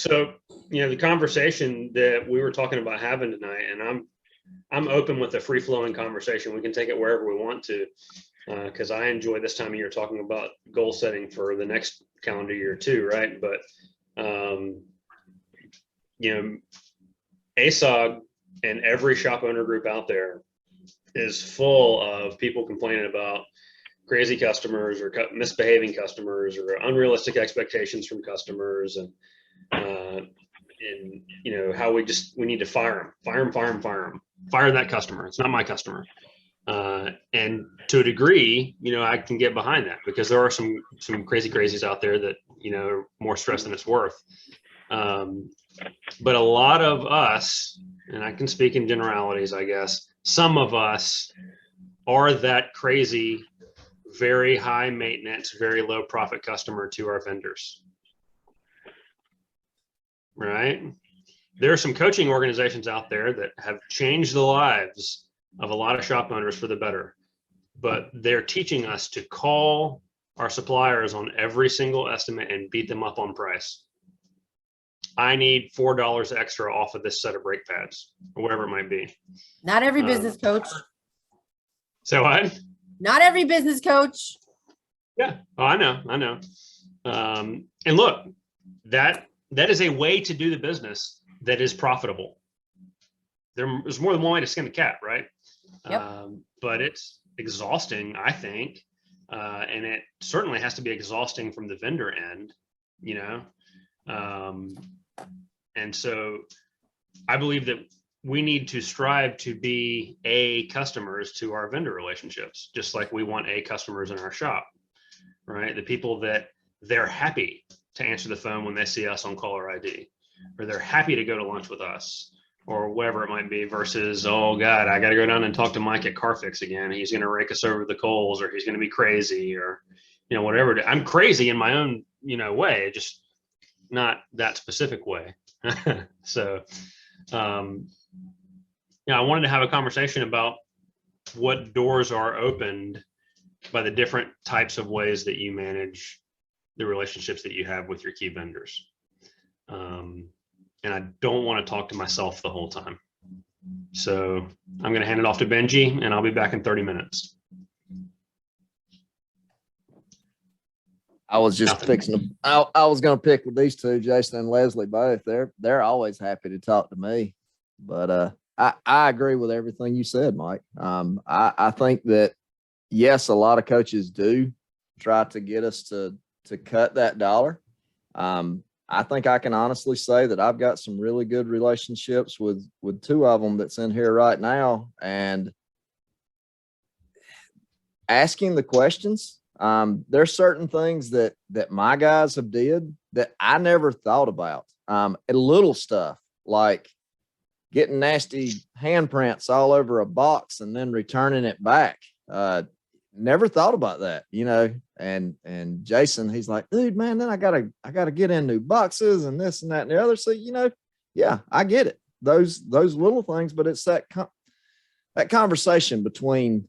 So, the conversation that we were talking about having tonight, and I'm open with a free flowing conversation. We can take it wherever we want to, because I enjoy this time of year talking about goal setting for the next calendar year too, right? But ASOG and every shop owner group out there is full of people complaining about crazy customers or misbehaving customers or unrealistic expectations from customers, and how we need to fire that customer. It's not my customer. And to a degree, I can get behind that, because there are some crazies out there that, are more stress than it's worth. But a lot of us, and I can speak in generalities, I guess, some of us are that crazy, very high maintenance, very low profit customer to our vendors. Right? There are some coaching organizations out there that have changed the lives of a lot of shop owners for the better, but they're teaching us to call our suppliers on every single estimate and beat them up on price. I need $4 extra off of this set of brake pads, or whatever it might be. Not every business coach. So what? Not every business coach. Yeah. Oh, I know. And look, that is a way to do the business that is profitable. There's more than one way to skin the cat, right? Yep. But it's exhausting, I think. And it certainly has to be exhausting from the vendor end, and so I believe that we need to strive to be A customers to our vendor relationships, just like we want A customers in our shop, right? The people that they're happy to answer the phone when they see us on caller ID, or they're happy to go to lunch with us, or whatever it might be, versus, oh God, I got to go down and talk to Mike at CarFix again. He's going to rake us over the coals, or he's going to be crazy, or, whatever. I'm crazy in my own, way, just not that specific way. So, I wanted to have a conversation about what doors are opened by the different types of ways that you manage the relationships that you have with your key vendors. And I don't want to talk to myself the whole time. So I'm going to hand it off to Benji, and I'll be back in 30 minutes. I was just fixing to, I was going to pick with these two, Jason and Leslie, both. They're always happy to talk to me, but I agree with everything you said, Mike. I think that, yes, a lot of coaches do try to get us to cut that dollar. I think I can honestly say that I've got some really good relationships with two of them that's in here right now, and asking the questions. There's certain things that my guys have did that I never thought about. Little stuff like getting nasty handprints all over a box and then returning it back. Never thought about that, and Jason, he's like, dude, man, then I gotta get in new boxes and this and that and the other. So, yeah, I get it. Those little things, but it's that conversation between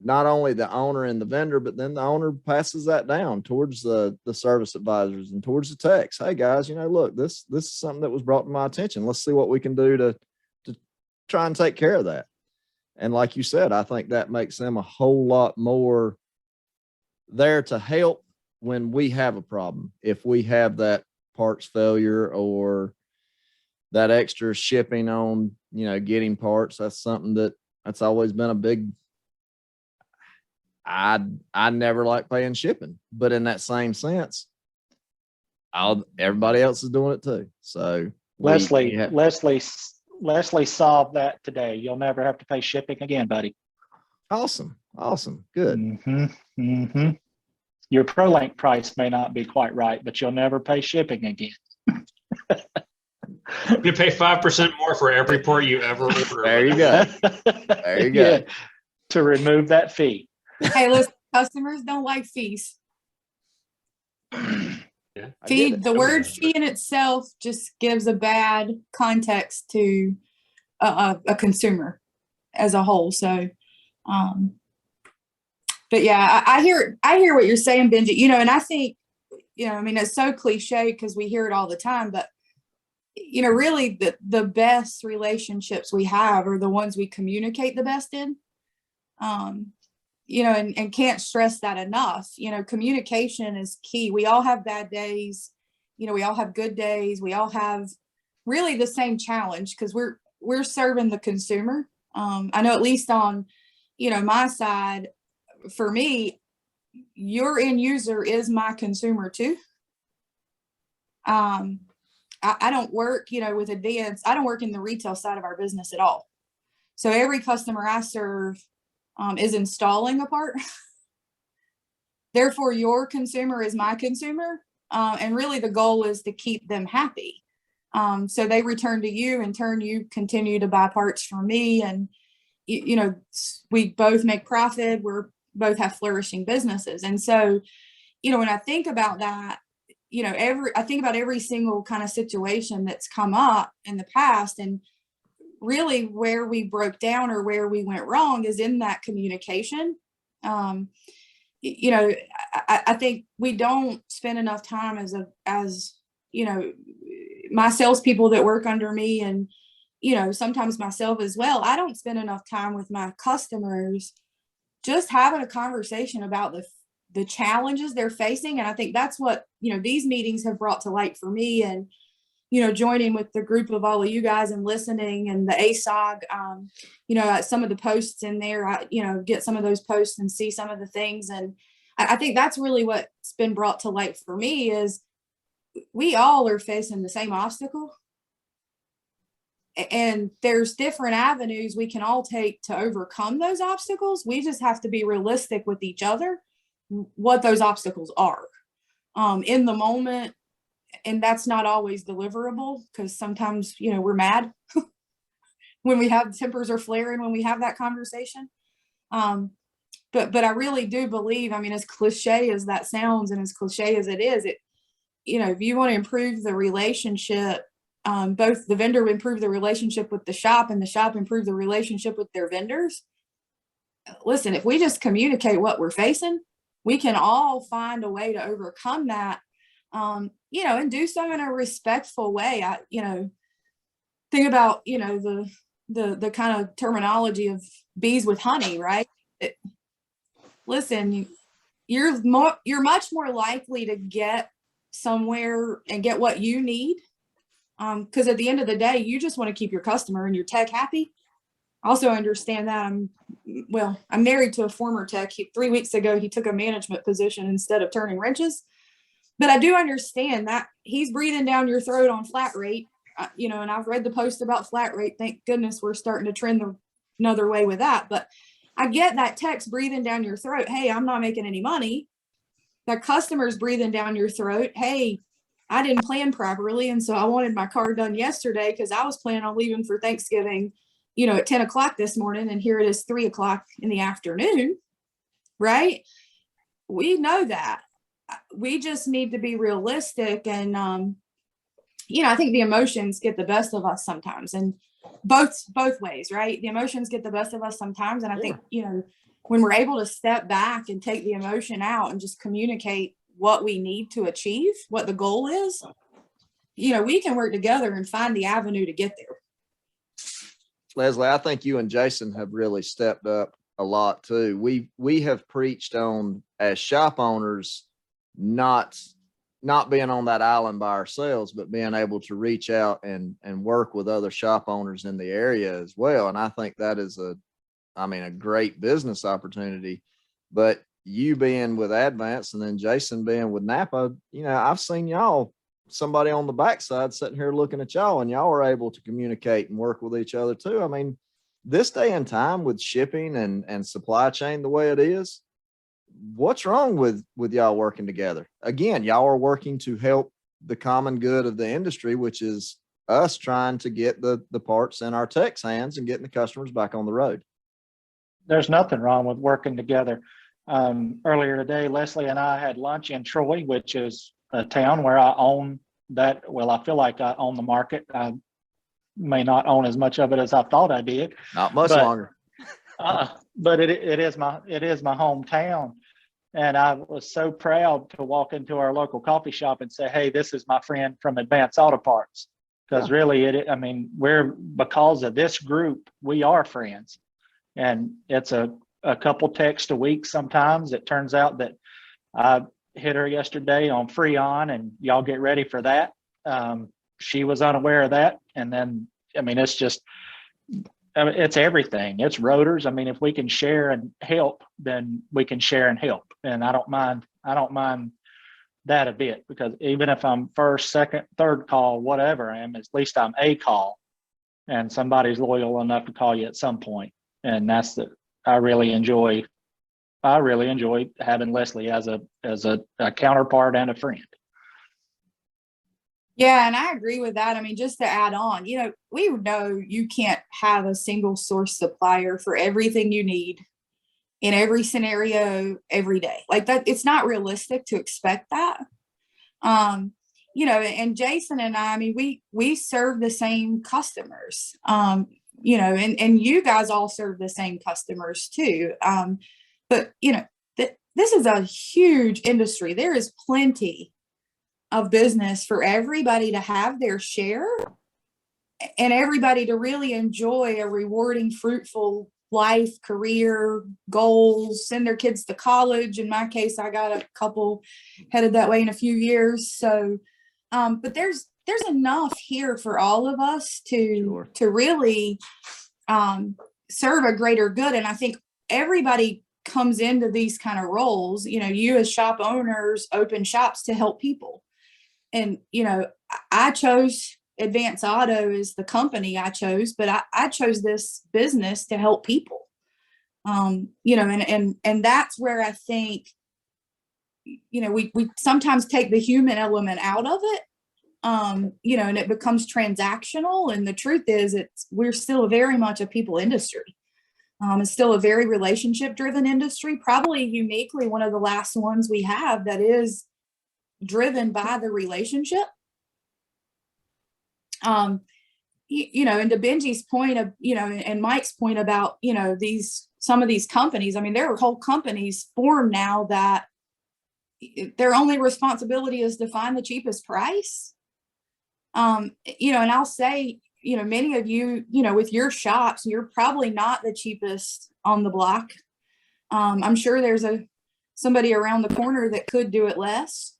not only the owner and the vendor, but then the owner passes that down towards the service advisors and towards the techs. Hey guys, look, this is something that was brought to my attention. Let's see what we can do to try and take care of that. And like you said, I think that makes them a whole lot more there to help when we have a problem. If we have that parts failure or that extra shipping on, getting parts, that's something that's always been a big, I never like paying shipping, but in that same sense, everybody else is doing it too. So Leslie solved that today. You'll never have to pay shipping again, buddy. Awesome. Good. Mm-hmm. Mm-hmm. Your ProLink price may not be quite right, but you'll never pay shipping again. You pay 5% more for every port you ever order. There you go. There you go. Yeah, to remove that fee. Hey, listen, customers don't like fees. Yeah, Fee, the word fee in itself just gives a bad context to a consumer as a whole. So, but yeah, I hear what you're saying, Benji. And I think I mean, it's so cliche because we hear it all the time, but really the best relationships we have are the ones we communicate the best in. And can't stress that enough. Communication is key. We all have bad days. We all have good days. We all have really the same challenge because we're serving the consumer. I know at least on, my side, for me, your end user is my consumer too. I don't work, with Advance. I don't work in the retail side of our business at all. So every customer I serve is installing a part. Therefore, your consumer is my consumer. And really the goal is to keep them happy. So they return to you, in turn, you continue to buy parts from me. And, we both make profit. We're both have flourishing businesses. And so, when I think about that, I think about every single kind of situation that's come up in the past, and really where we broke down or where we went wrong is in that communication. I think we don't spend enough time as my salespeople that work under me, and sometimes myself as well. I don't spend enough time with my customers just having a conversation about the challenges they're facing. And I think that's what, these meetings have brought to light for me. And, joining with the group of all of you guys and listening, and the ASOG, some of the posts in there, I get some of those posts and see some of the things. And I think that's really what's been brought to light for me is we all are facing the same obstacle. And there's different avenues we can all take to overcome those obstacles. We just have to be realistic with each other, what those obstacles are in the moment. And that's not always deliverable because sometimes, we're mad when we have tempers are flaring when we have that conversation. But I really do believe, I mean, as cliche as that sounds and as cliche as it is, if you want to improve the relationship, both the vendor improve the relationship with the shop and the shop improve the relationship with their vendors. Listen, if we just communicate what we're facing, we can all find a way to overcome that, and do so in a respectful way. Think about, the kind of terminology of bees with honey, right? Listen, you're much more likely to get somewhere and get what you need. Because at the end of the day, you just want to keep your customer and your tech happy. Also understand that I'm married to a former tech. 3 weeks ago, he took a management position instead of turning wrenches. But I do understand that he's breathing down your throat on flat rate, and I've read the post about flat rate. Thank goodness we're starting to trend another way with that. But I get that text breathing down your throat. Hey, I'm not making any money. That customer's breathing down your throat. Hey, I didn't plan properly. And so I wanted my car done yesterday because I was planning on leaving for Thanksgiving, at 10 o'clock this morning. And here it is 3 o'clock in the afternoon, right? We know that. We just need to be realistic. And, I think the emotions get the best of us sometimes, and both ways, right? The emotions get the best of us sometimes. And I think, when we're able to step back and take the emotion out and just communicate what we need to achieve, what the goal is, we can work together and find the avenue to get there. Leslie, I think you and Jason have really stepped up a lot too. We have preached on, as shop owners, not being on that island by ourselves, but being able to reach out and work with other shop owners in the area as well. And I think that is a great business opportunity. But you being with Advance and then Jason being with Napa, I've seen somebody on the backside sitting here looking at y'all, and y'all are able to communicate and work with each other too. I mean, this day and time with shipping and supply chain the way it is, what's wrong with y'all working together? Again, y'all are working to help the common good of the industry, which is us trying to get the parts in our tech's hands and getting the customers back on the road. There's nothing wrong with working together. Earlier today, Leslie and I had lunch in Troy, which is a town where I own that. Well, I feel like I own the market. I may not own as much of it as I thought I did. Not much longer. But it is my hometown. And I was so proud to walk into our local coffee shop and say, hey, this is my friend from Advanced Auto Parts. Because really, I mean, because of this group, we are friends. And it's a couple texts a week sometimes. It turns out that I hit her yesterday on Freon, and y'all get ready for that. She was unaware of that. And then, I mean, it's just, it's everything. It's rotors. I mean, if we can share and help, then we can share and help. And I don't mind that a bit, because even if I'm first, second, third call, whatever I am, at least I'm a call, and somebody's loyal enough to call you at some point. And I really enjoy having Leslie as a counterpart and a friend. Yeah, and I agree with that. I mean, just to add on, we know you can't have a single source supplier for everything you need in every scenario every day. Like that, it's not realistic to expect that. And Jason and I mean, we serve the same customers, and you guys all serve the same customers too. But this is a huge industry. There is plenty of business for everybody to have their share, and everybody to really enjoy a rewarding, fruitful life, career, goals, send their kids to college. In my case, I got a couple headed that way in a few years. So, but there's enough here for all of us to really serve a greater good. And I think everybody comes into these kind of roles. You as shop owners open shops to help people. And, I chose Advanced Auto as the company I chose, but I chose this business to help people. And that's where I think, we sometimes take the human element out of it, and it becomes transactional. And the truth is we're still very much a people industry. It's still a very relationship driven industry, probably uniquely one of the last ones we have that is driven by the relationship. And to Benji's point of, and Mike's point about, some of these companies, I mean, there are whole companies formed now that their only responsibility is to find the cheapest price. And I'll say, many of you, with your shops, you're probably not the cheapest on the block. I'm sure there's somebody around the corner that could do it less.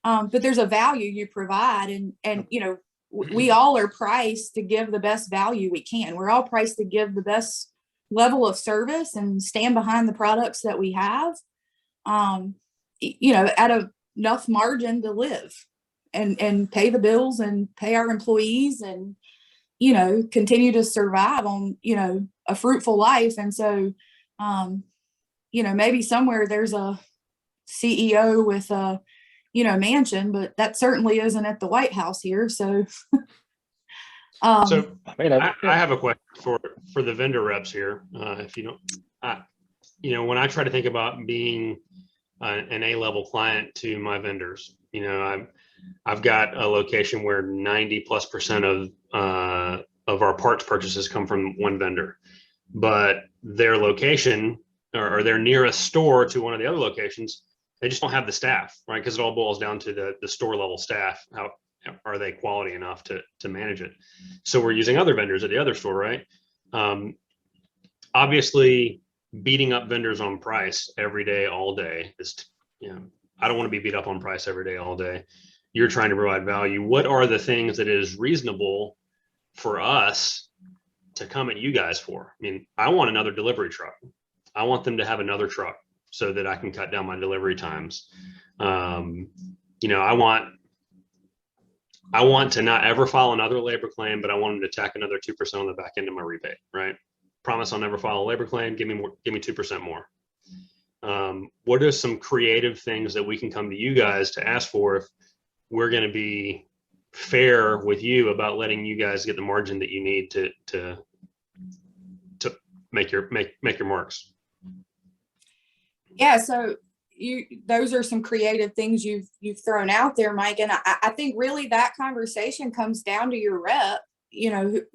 But there's a value you provide, and we all are priced to give the best value we can. We're all priced to give the best level of service and stand behind the products that we have, at enough margin to live and pay the bills and pay our employees and, continue to survive on, a fruitful life. And so, maybe somewhere there's a CEO with a, mansion, but that certainly isn't at the White House here. So, So I have a question for the vendor reps here. If you don't, when I try to think about being an A-level client to my vendors, I've got a location where 90+% of our parts purchases come from one vendor, but their location or their nearest store to one of the other locations, they just don't have the staff, right? Because it all boils down to the store level staff. How are they quality enough to manage it? So we're using other vendors at the other store, right? Obviously, beating up vendors on price every day, all day is, I don't want to be beat up on price every day, all day. You're trying to provide value. What are the things that is reasonable for us to come at you guys for? I mean, I want another delivery truck. I want them to have another truck so that I can cut down my delivery times. I want to not ever file another labor claim, but I want them to tack another 2% on the back end of my rebate, right? Promise I'll never file a labor claim. Give me 2% more. What are some creative things that we can come to you guys to ask for if we're going to be fair with you about letting you guys get the margin that you need to make your marks? Yeah, so those are some creative things you've thrown out there, Mike. And I think really that conversation comes down to your rep,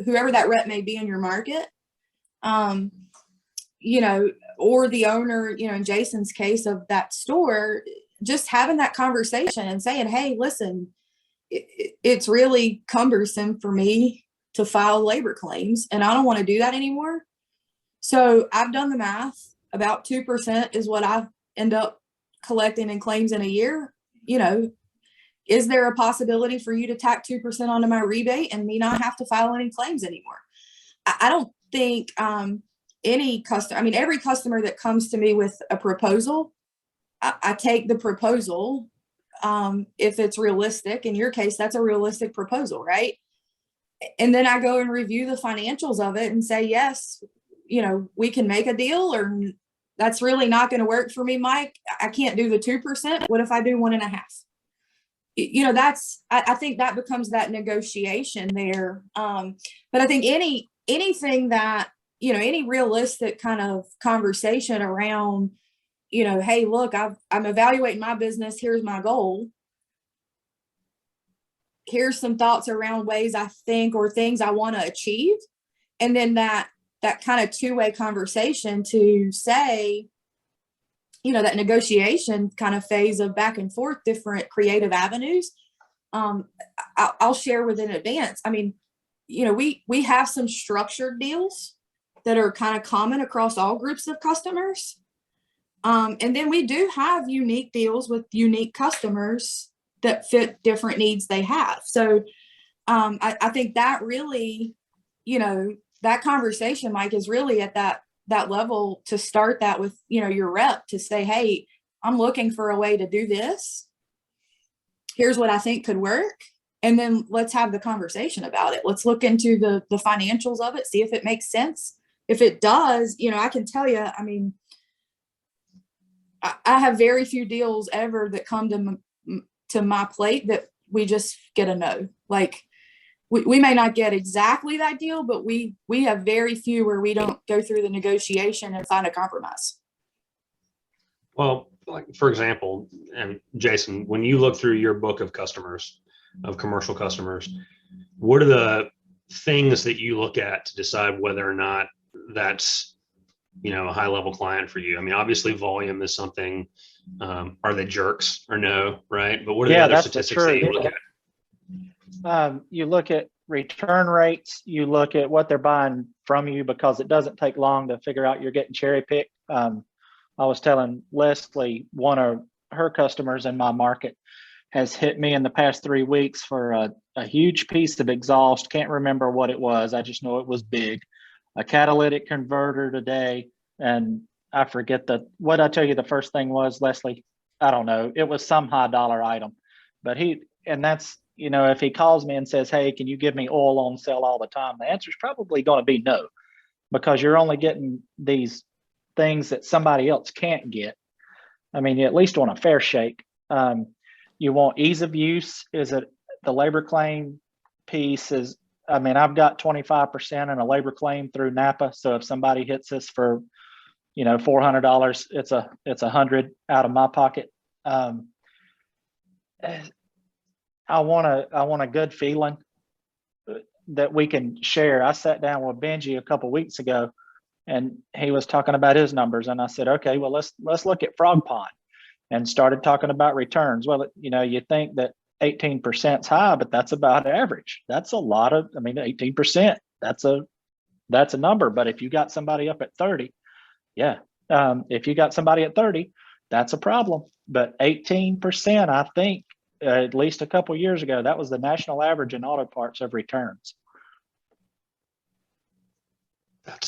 whoever that rep may be in your market. or the owner, in Jason's case of that store, just having that conversation and saying, hey, listen, it's really cumbersome for me to file labor claims and I don't want to do that anymore. So I've done the math. About 2% is what I end up collecting in claims in a year. Is there a possibility for you to tack 2% onto my rebate and me not have to file any claims anymore? I don't think any customer, every customer that comes to me with a proposal, I take the proposal if it's realistic. In your case, that's a realistic proposal, right? And then I go and review the financials of it and say, yes, we can make a deal, or that's really not going to work for me, Mike. I can't do the 2%. What if I do 1.5%? I think that becomes that negotiation there. But I think anything that, any realistic kind of conversation around, hey, look, I'm evaluating my business. Here's my goal. Here's some thoughts around ways I think or things I want to achieve. And then that kind of two-way conversation to say, that negotiation kind of phase of back and forth, different creative avenues. I'll share with in advance. We have some structured deals that are kind of common across all groups of customers. And then we do have unique deals with unique customers that fit different needs they have. So I think that really, that conversation, Mike, is really at that level to start that with, your rep to say, hey, I'm looking for a way to do this. Here's what I think could work. And then let's have the conversation about it. Let's look into the financials of it, see if it makes sense. If it does, I can tell you, I have very few deals ever that come to my plate that we just get a no. Like we may not get exactly that deal, but we have very few where we don't go through the negotiation and find a compromise. Well, like for example, and Jason, when you look through your book of customers, of commercial customers, what are the things that you look at to decide whether or not that's, a high level client for you? Obviously volume is something. Are they jerks or no? Right. But what are the other statistics that you look at? You look at return rates, you look at what they're buying from you, because it doesn't take long to figure out you're getting cherry picked. I was telling Leslie, one of her customers in my market has hit me in the past 3 weeks for a huge piece of exhaust. Can't remember what it was. I just know it was big. A catalytic converter today. And I forget what I tell you the first thing was, Leslie. I don't know. It was some high dollar item, but that's, if he calls me and says, hey, can you give me oil on sale all the time? The answer is probably going to be no, because you're only getting these things that somebody else can't get. You at least want a fair shake. You want ease of use. Is it the labor claim piece is, I've got 25% in a labor claim through Napa. So if somebody hits us for, $400, it's $100 out of my pocket. I want a good feeling that we can share. I sat down with Benji a couple of weeks ago, and he was talking about his numbers, and I said, okay, well, let's look at Frog Pond, and started talking about returns. Well, you think that 18% is high, but that's about average. That's a lot of, 18%. That's a number. But if you got somebody up at 30, yeah. If you got somebody at 30, that's a problem. But 18%, I think, at least a couple of years ago, that was the national average in auto parts of returns. I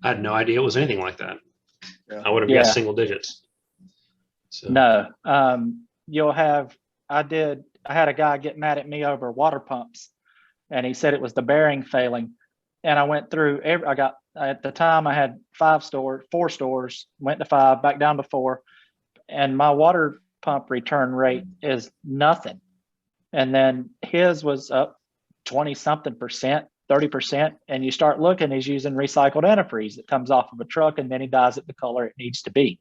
had no idea it was anything like that. Yeah. I would have guessed single digits. So. No, you'll have, I had a guy get mad at me over water pumps, and he said it was the bearing failing. And I went through at the time I had 4 stores, went to 5, back down to 4. And my water pump return rate is nothing. And then his was up 20 something percent, 30%. And you start looking, he's using recycled antifreeze that comes off of a truck, and then he dyes it the color it needs to be.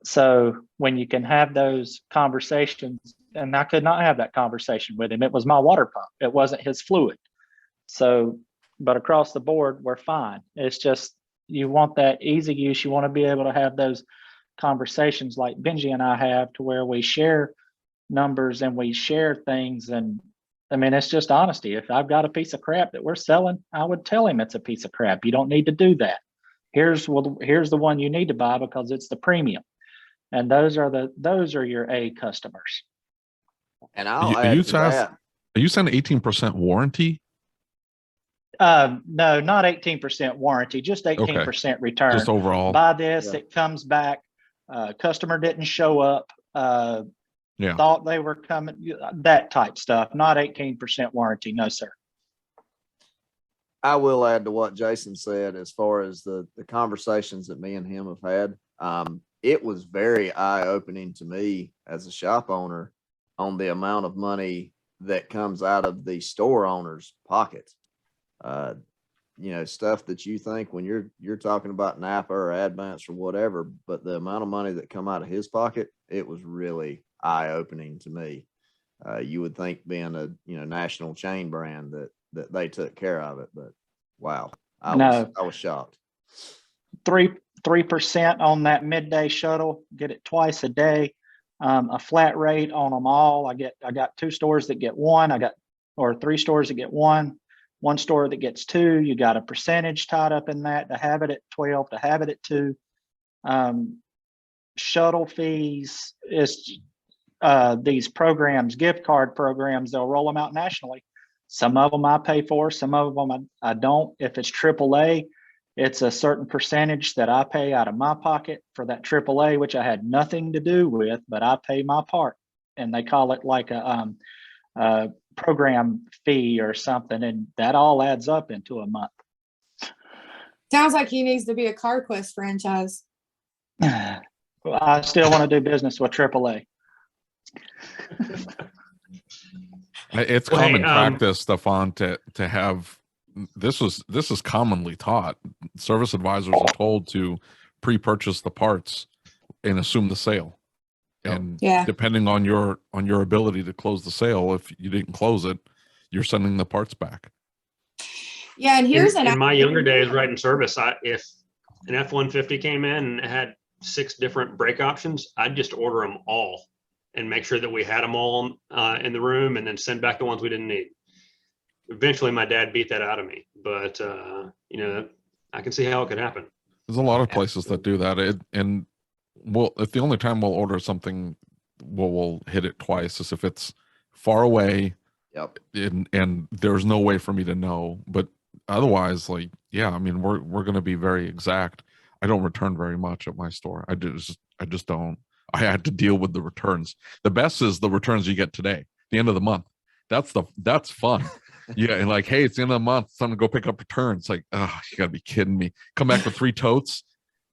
So when you can have those conversations, and I could not have that conversation with him. It was my water pump. It wasn't his fluid. So, but across the board, we're fine. It's just you want that easy use. You want to be able to have those conversations like Benji and I have, to where we share numbers and we share things. And I mean, it's just honesty. If I've got a piece of crap that we're selling, I would tell him it's a piece of crap. You don't need to do that. Here's the one you need to buy because it's the premium. And those are your A customers. And I'll add to that. Are you saying 18% warranty? No, not 18% warranty, just 18% return. Just overall. Buy this, Yeah. it comes back. Customer didn't show up. Yeah. Thought they were coming. That type stuff. Not 18% warranty. No, sir. I will add to what Jason said as far as the conversations that me and him have had. It was very eye-opening to me as a shop owner on the amount of money that comes out of the store owner's pocket. Stuff that you think when you're talking about Napa or Advance or whatever, but the amount of money that come out of his pocket, it was really eye-opening to me. You would think being a national chain brand that they took care of it, but wow, I was shocked. 3% on that midday shuttle. Get it twice a day. A flat rate on them all. I got 2 stores that get 1. Or 3 stores that get 1. 1 store that gets 2. You got a percentage tied up in that to have it at 12, to have it at 2. Shuttle fees is these programs, gift card programs, they'll roll them out nationally. Some of them I pay for, some of them I don't. If it's AAA, it's a certain percentage that I pay out of my pocket for that AAA, which I had nothing to do with, but I pay my part. And they call it like a program fee or something, and that all adds up into a month. Sounds like he needs to be a CarQuest franchise. I still want to do business with AAA. It's Well, common hey, practice, Stefan, to have this is commonly taught. Service advisors are told to pre-purchase the parts and assume the sale. And Yeah. depending on your ability to close the sale, if you didn't close it, you're sending the parts back. Yeah, and here's in my younger days, right in service, if an F-150 came in and it had 6 different brake options, I'd just order them all and make sure that we had them all in the room, and then send back the ones we didn't need. Eventually, my dad beat that out of me, but I can see how it could happen. There's a lot of places that do that, and if the only time we'll order something, we'll hit it twice is if it's far away. Yep. And there's no way for me to know, but otherwise, we're going to be very exact. I don't return very much at my store. I just don't. I had to deal with the returns. The best is the returns you get today, the end of the month. That's fun. Yeah, and like, hey, it's the end of the month. It's time to go pick up returns. Like, oh, you gotta be kidding me. Come back with 3 totes.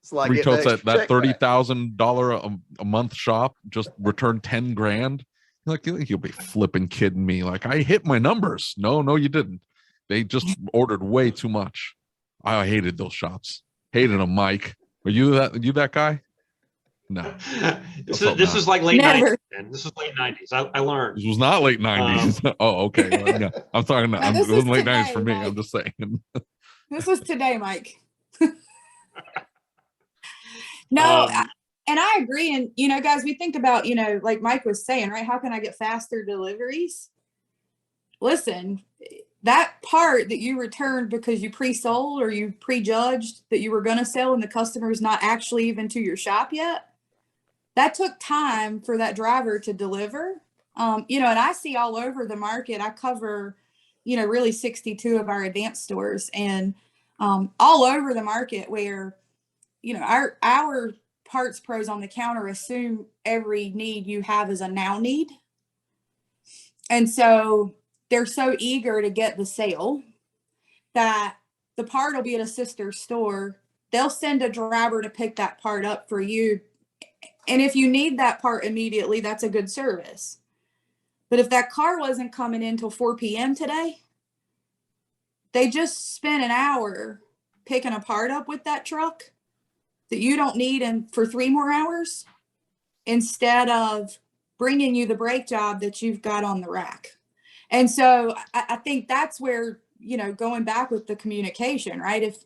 It's like 3 totes at that $30,000 $30,000 a month shop. Just return 10 grand. Like, you'll be flipping kidding me. Like, I hit my numbers. No, you didn't. They just ordered way too much. I hated those shops. Hated them, Mike. Are you that guy? No. This is like late Never. 90s. Man. This was late 90s. I learned. This was not late 90s. Oh, okay. Well, yeah. I'm talking. No, It this wasn't is late 90s today, for me. Mike. I'm just saying. This was today, Mike. No, Um, and I agree. And, guys, we think about, like Mike was saying, right? How can I get faster deliveries? Listen, that part that you returned because you pre-sold or you prejudged that you were going to sell and the customer's not actually even to your shop yet, that took time for that driver to deliver. And I see all over the market. I cover, really 62 of our advanced stores, and all over the market where, our parts pros on the counter assume every need you have is a now need. And so they're so eager to get the sale that the part will be at a sister store. They'll send a driver to pick that part up for you. And if you need that part immediately, that's a good service. But if that car wasn't coming in till 4 p.m. today, they just spent an hour picking a part up with that truck that you don't need for 3 more hours instead of bringing you the brake job that you've got on the rack. And so I think that's where, going back with the communication, right?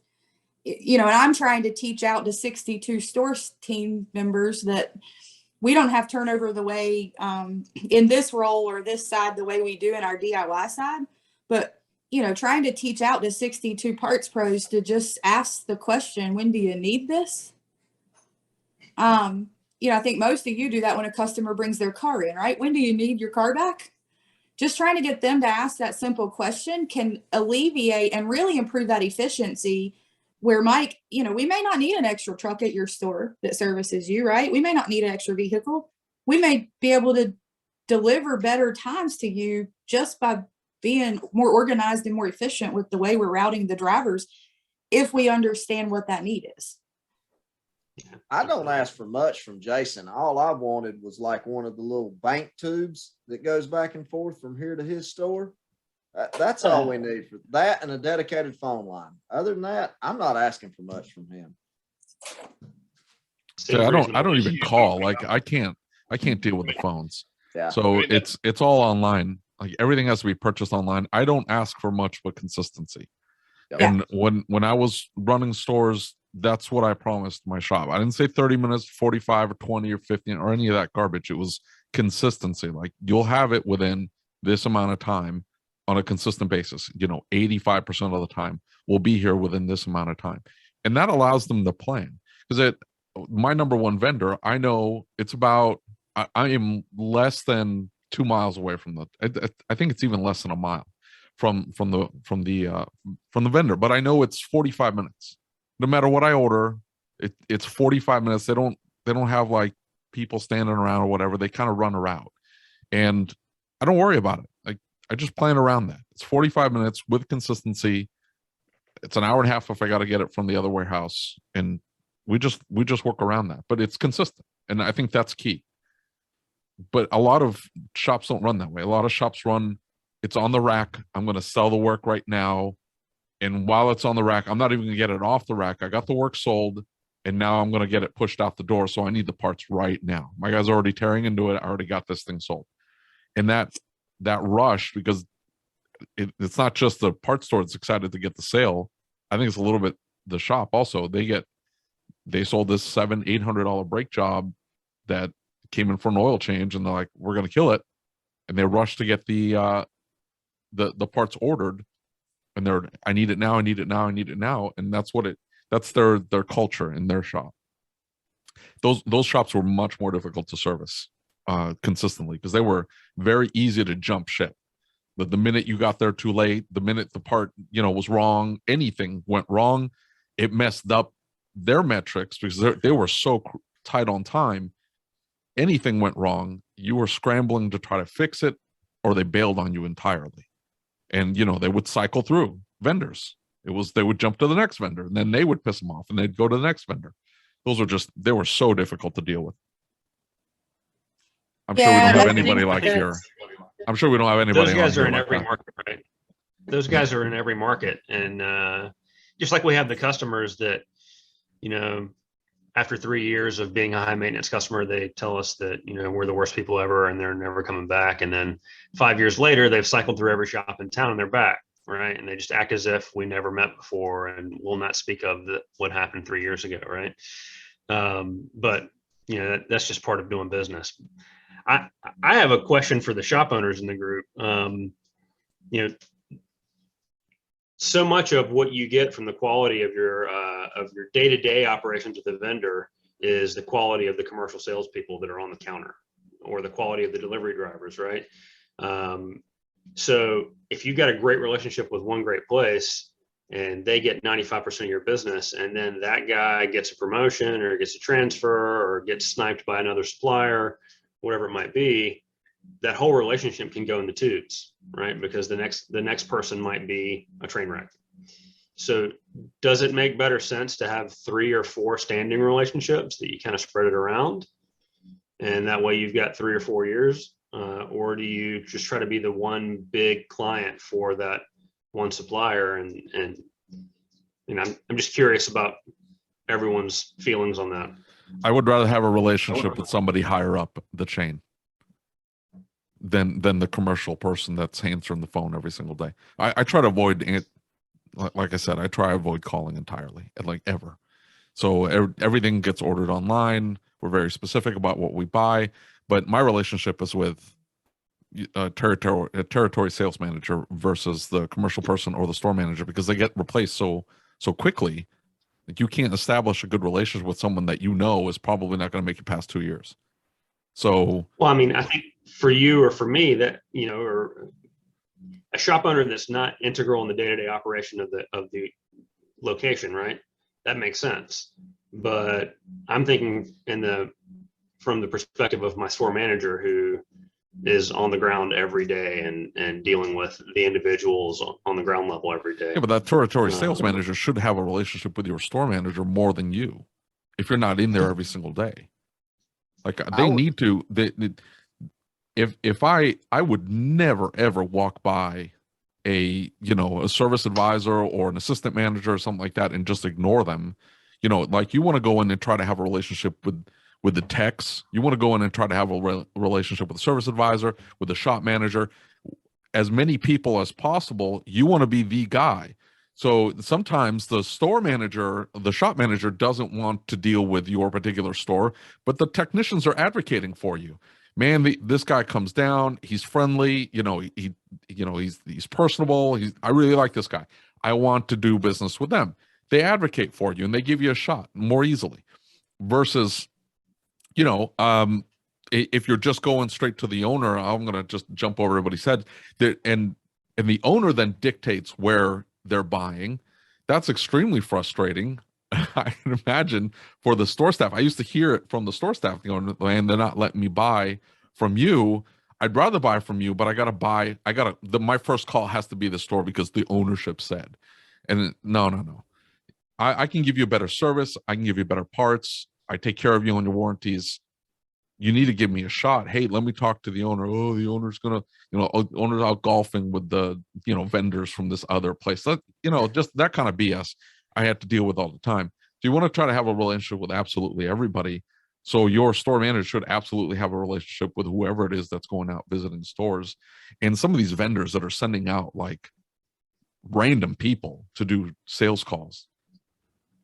you know, and I'm trying to teach out to 62 store team members that we don't have turnover the way in this role or this side the way we do in our DIY side. But, you know, trying to teach out to 62 parts pros to just ask the question, when do you need this? You know, I think most of you do that when a customer brings their car in, right? When do you need your car back? Just trying to get them to ask that simple question can alleviate and really improve that efficiency where Mike, you know, we may not need an extra truck at your store that services you, right? We may not need an extra vehicle. We may be able to deliver better times to you just by being more organized and more efficient with the way we're routing the drivers if we understand what that need is. I don't ask for much from Jason. All I wanted was like one of the little bank tubes that goes back and forth from here to his store. That's all we need for that, and a dedicated phone line. Other than that, I'm not asking for much from him. Yeah, I don't even call. Like I can't deal with the phones. Yeah. So it's all online. Like everything has to be purchased online. I don't ask for much but consistency. Yeah. And when I was running stores, that's what I promised my shop. I didn't say 30 minutes, 45 or 20 or 15 or any of that garbage. It was consistency. Like you'll have it within this amount of time on a consistent basis. You know, 85% of the time we'll be here within this amount of time. And that allows them to plan. Because my number one vendor, I know it's about, I am less than 2 miles away from I think it's even less than a mile from the vendor, but I know it's 45 minutes. No matter what I order, it's 45 minutes. They don't have like people standing around or whatever. They kind of run a route, and I don't worry about it. Like I just plan around that. It's 45 minutes with consistency. It's an hour and a half if I got to get it from the other warehouse, and we just work around that. But it's consistent, and I think that's key. But a lot of shops don't run that way. A lot of shops run, it's on the rack. I'm going to sell the work right now. And while it's on the rack, I'm not even going to get it off the rack. I got the work sold, and now I'm going to get it pushed out the door. So I need the parts right now. My guy's already tearing into it. I already got this thing sold. And that rush, because it's not just the parts store that's excited to get the sale. I think it's a little bit the shop also. They sold this $700-800 brake job that came in for an oil change, and they're like, we're going to kill it. And they rushed to get the parts ordered. And I need it now, I need it now, I need it now. And that's their culture in their shop. Those shops were much more difficult to service consistently because they were very easy to jump ship. But the minute you got there too late, the minute the part, was wrong, anything went wrong, it messed up their metrics because they were so tight on time. Anything went wrong, you were scrambling to try to fix it, or they bailed on you entirely. And, they would cycle through vendors. They would jump to the next vendor, and then they would piss them off, and they'd go to the next vendor. They were so difficult to deal with. I'm sure we don't have anybody like here. I'm sure we don't have anybody. Those guys are in every market, right? Those guys are in every market. And just like we have the customers that, after 3 years of being a high maintenance customer, they tell us that, we're the worst people ever and they're never coming back. And then 5 years later, they've cycled through every shop in town and they're back, right? And they just act as if we never met before and will not speak of what happened 3 years ago, right? But, that's just part of doing business. I have a question for the shop owners in the group. So much of what you get from the quality of your day-to-day operations with the vendor is the quality of the commercial salespeople that are on the counter, or the quality of the delivery drivers, right? So if you've got a great relationship with one great place and they get 95% of your business, and then that guy gets a promotion or gets a transfer or gets sniped by another supplier, whatever it might be, that whole relationship can go in the tubes, right? Because the next person might be a train wreck. So does it make better sense to have 3 or 4 standing relationships that you kind of spread it around? And that way you've got 3 or 4 years, or do you just try to be the one big client for that one supplier? And I'm just curious about everyone's feelings on that. I would rather have a relationship with somebody higher up the chain than the commercial person that's answering the phone every single day. I try to avoid like I said, I try to avoid calling entirely, like ever. So everything gets ordered online. We're very specific about what we buy, but my relationship is with a territory sales manager versus the commercial person or the store manager, because they get replaced so quickly. Like, you can't establish a good relationship with someone that you know is probably not going to make it past 2 years. So, Well, I mean, I think for you or for me that, or a shop owner that's not integral in the day-to-day operation of the location, right? That makes sense. But I'm thinking from the perspective of my store manager who is on the ground every day and dealing with the individuals on the ground level every day. yeah, but that territory sales manager should have a relationship with your store manager more than you, if you're not in there every single day. Like, they need to. If I would never ever walk by a service advisor or an assistant manager or something like that and just ignore them. Like, you want to go in and try to have a relationship with the techs. You want to go in and try to have a relationship with the service advisor, with the shop manager, as many people as possible. You want to be the guy. So sometimes the store manager, the shop manager, doesn't want to deal with your particular store, but the technicians are advocating for you. Man, this guy comes down. He's friendly. He's personable. I really like this guy. I want to do business with them. They advocate for you and they give you a shot more easily, versus, if you're just going straight to the owner. I'm going to just jump over what he said, and the owner then dictates where they're buying. That's extremely frustrating. I can imagine for the store staff. I used to hear it from the store staff, and they're not letting me buy from you. I'd rather buy from you, but my first call has to be the store because the ownership said. And no. I can give you a better service. I can give you better parts. I take care of you on your warranties. You need to give me a shot. Hey, let me talk to the owner. Oh, the owner's owner's out golfing with the, vendors from this other place. Just that kind of BS I had to deal with all the time. So you want to try to have a relationship with absolutely everybody. So your store manager should absolutely have a relationship with whoever it is that's going out visiting stores. And some of these vendors that are sending out like random people to do sales calls.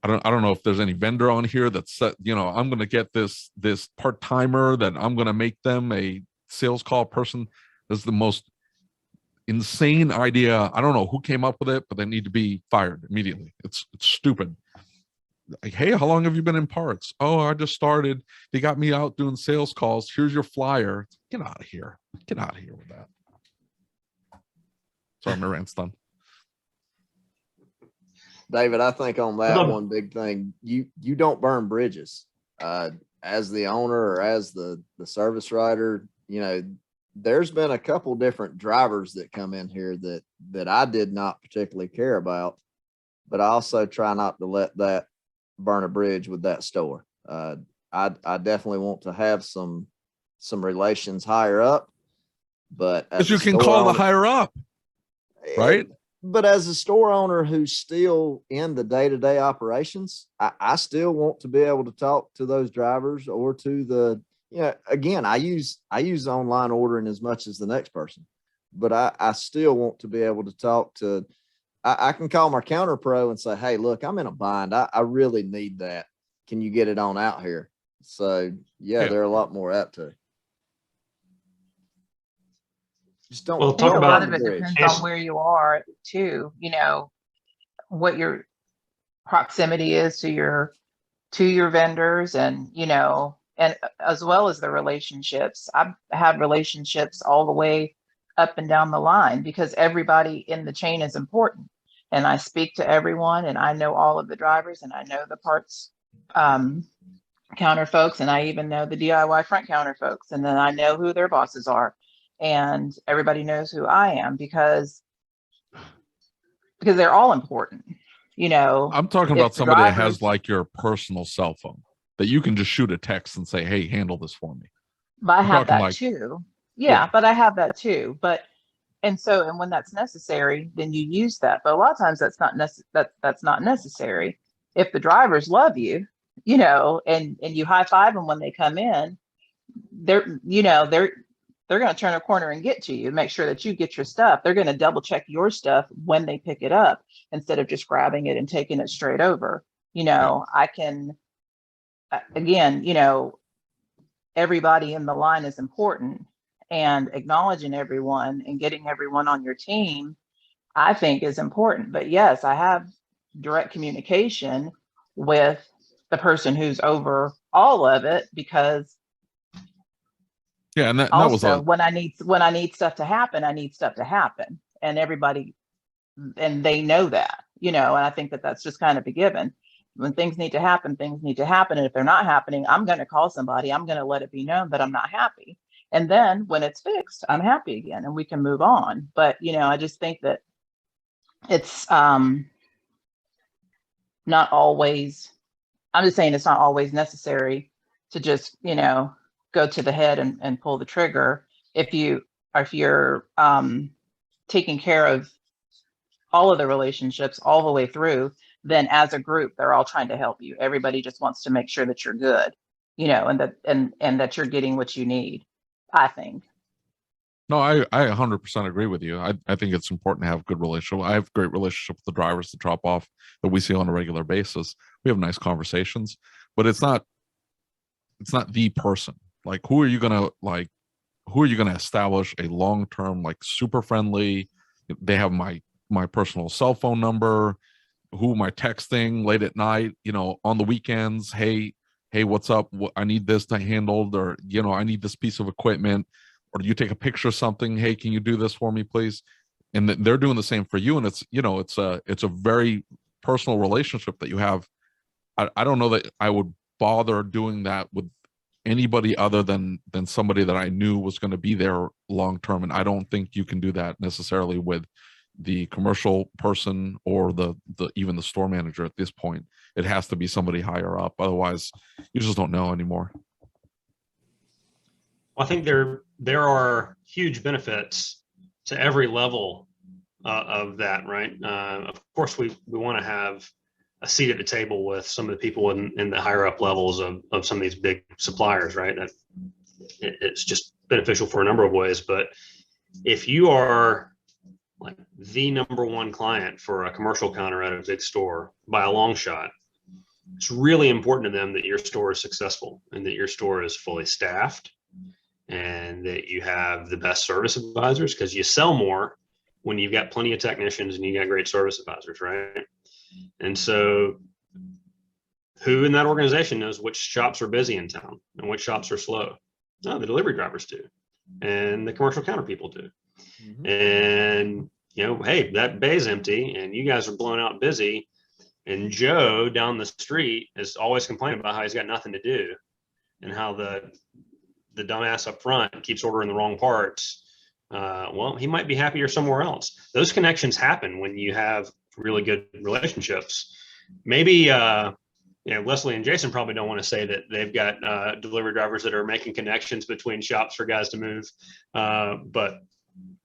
I don't know if there's any vendor on here that's set, I'm going to get this part-timer that I'm going to make them a sales call person. This is the most insane idea. I don't know who came up with it, but they need to be fired immediately. It's stupid. Like, hey, how long have you been in parts? Oh, I just started. They got me out doing sales calls. Here's your flyer. Get out of here. Get out of here with that. Sorry, my rant's done. David, I think on that one big thing, you don't burn bridges. As the owner or as the service writer, there's been a couple different drivers that come in here that I did not particularly care about, but I also try not to let that burn a bridge with that store. I definitely want to have some relations higher up, but you can call the higher up, right? But as a store owner who's still in the day-to-day operations, I still want to be able to talk to those drivers or to the, again, I use online ordering as much as the next person, but I still want to be able to talk to, I can call my counter pro and say, hey, look, I'm in a bind. I really need that. Can you get it on out here? So yeah. They're a lot more apt to. Just don't. Well, talk a about lot of it depends on where you are too. What your proximity is to your vendors, and and as well as the relationships. I've had relationships all the way up and down the line because everybody in the chain is important, and I speak to everyone, and I know all of the drivers, and I know the parts counter folks, and I even know the DIY front counter folks, and then I know who their bosses are. And everybody knows who I am because they're all important, I'm talking about somebody that has like your personal cell phone that you can just shoot a text and say, hey, handle this for me. But I have that too. Yeah, but I have that too. And when that's necessary, then you use that. But a lot of times that's not necessary. If the drivers love you, and you high five them when they come in, they're going to turn a corner and get to you, make sure that you get your stuff. They're going to double check your stuff when they pick it up instead of just grabbing it and taking it straight over. You know, I can, again, you know, everybody in the line is important, and acknowledging everyone and getting everyone on your team, I think, is important. But yes, I have direct communication with the person who's over all of it, because Yeah, and that was also a when I need stuff to happen, I need stuff to happen, and everybody, and they know that, you know, and I think that that's just kind of a given. When things need to happen, things need to happen. And if they're not happening, I'm going to call somebody. I'm going to let it be known that I'm not happy. And then when it's fixed, I'm happy again and we can move on. But, you know, I just think that it's not always, I'm just saying it's not always necessary to just, you know, go to the head and pull the trigger. If you're taking care of all of the relationships all the way through, then as a group, they're all trying to help you. Everybody just wants to make sure that you're good, you know, and that you're getting what you need, I think. No, I 100% agree with you. I think it's important to have good relationship. I have great relationship with the drivers that drop off that we see on a regular basis. We have nice conversations, but it's not the person. Like, who are you gonna establish a long-term, like, super friendly? They have my personal cell phone number. Who am I texting late at night, you know, on the weekends? Hey, what's up? I need this to handled, or, you know, I need this piece of equipment, or you take a picture of something. Hey, can you do this for me, please? And they're doing the same for you. And it's, you know, it's a very personal relationship that you have. I don't know that I would bother doing that with anybody other than somebody that I knew was going to be there long term. And I don't think you can do that necessarily with the commercial person or the even the store manager at this point. It has to be somebody higher up. Otherwise, you just don't know anymore. I think there are huge benefits to every level of that, right? Of course, we want to have a seat at the table with some of the people in the higher up levels of some of these big suppliers, right? It's just beneficial for a number of ways. But if you are like the number one client for a commercial counter at a big store by a long shot, it's really important to them that your store is successful and that your store is fully staffed and that you have the best service advisors, because you sell more when you've got plenty of technicians and you got great service advisors, right? And so who in that organization knows which shops are busy in town and which shops are slow? No, the delivery drivers do, and the commercial counter people do. Mm-hmm. And, you know, hey, that bay's empty and you guys are blown out busy, and Joe down the street is always complaining about how he's got nothing to do and how the dumbass up front keeps ordering the wrong parts. Well, he might be happier somewhere else. Those connections happen when you have really good relationships. Maybe, you know, Leslie and Jason probably don't want to say that they've got delivery drivers that are making connections between shops for guys to move, but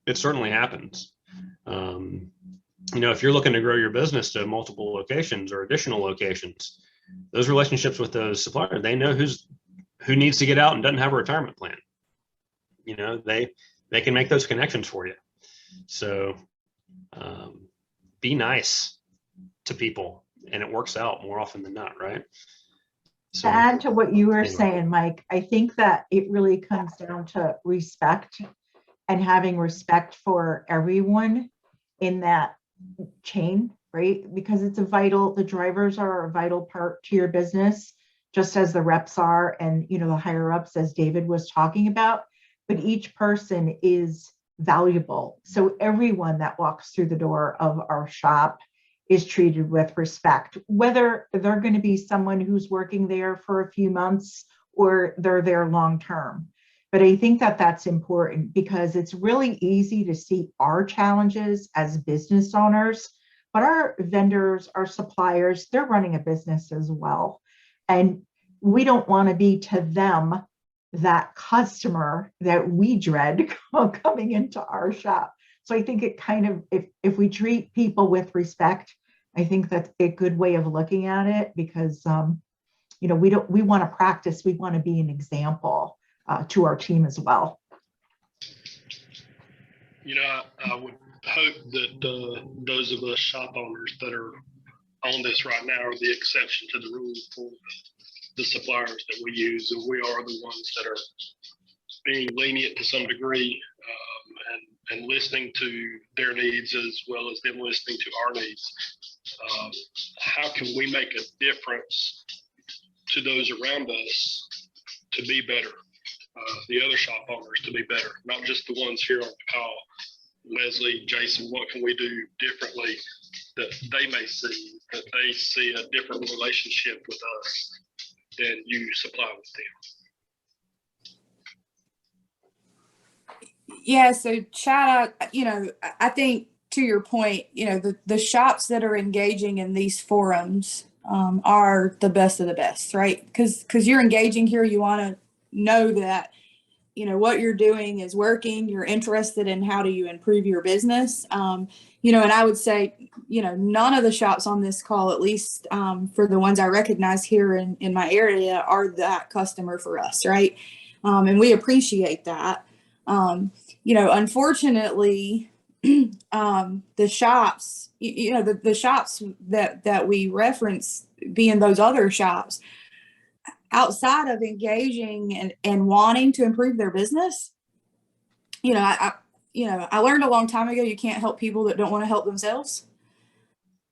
it certainly happens. You know, if you're looking to grow your business to multiple locations or additional locations, those relationships with those suppliers, they know who needs to get out and doesn't have a retirement plan. You know, they can make those connections for you. So be nice to people, and it works out more often than not, right? So, to add to what you were saying, Mike, I think that it really comes down to respect and having respect for everyone in that chain, right? Because it's the drivers are a vital part to your business, just as the reps are, and, you know, the higher ups, as David was talking about, but each person is valuable. So everyone that walks through the door of our shop is treated with respect, whether they're going to be someone who's working there for a few months or they're there long term. But I think that that's important, because it's really easy to see our challenges as business owners, but our vendors, our suppliers, they're running a business as well. And we don't want to be to them that customer that we dread coming into our shop. So I think it kind of, if we treat people with respect, I think that's a good way of looking at it, because you know, we want to practice, we want to be an example to our team as well. I would hope that those of us shop owners that are on this right now are the exception to the rule for the suppliers that we use, and we are the ones that are being lenient to some degree, and listening to their needs as well as them listening to our needs. How can we make a difference to those around us to be better? The other shop owners to be better, not just the ones here on the call. Leslie, Jason, what can we do differently that they may see, that they see a different relationship with us than you supply with them? Yeah, so Chad, I think to your point, the shops that are engaging in these forums are the best of the best, right? Because you're engaging here, you want to know that what you're doing is working, you're interested in how do you improve your business. And I would say, none of the shops on this call, at least for the ones I recognize here in my area, are that customer for us, right? And we appreciate that. Unfortunately, the shops, the shops that we reference being those other shops, outside of engaging and wanting to improve their business, I learned a long time ago, you can't help people that don't want to help themselves.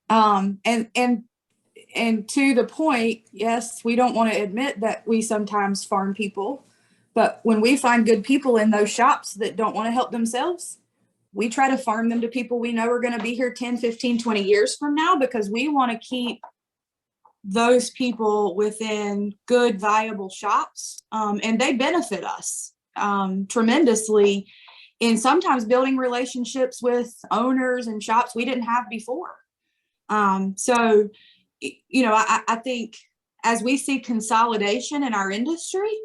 And to the point, yes, we don't want to admit that we sometimes farm people, but when we find good people in those shops that don't want to help themselves, we try to farm them to people we know are going to be here 10, 15, 20 years from now, because we want to keep those people within good, viable shops. And they benefit us tremendously in sometimes building relationships with owners and shops we didn't have before. So, I think as we see consolidation in our industry,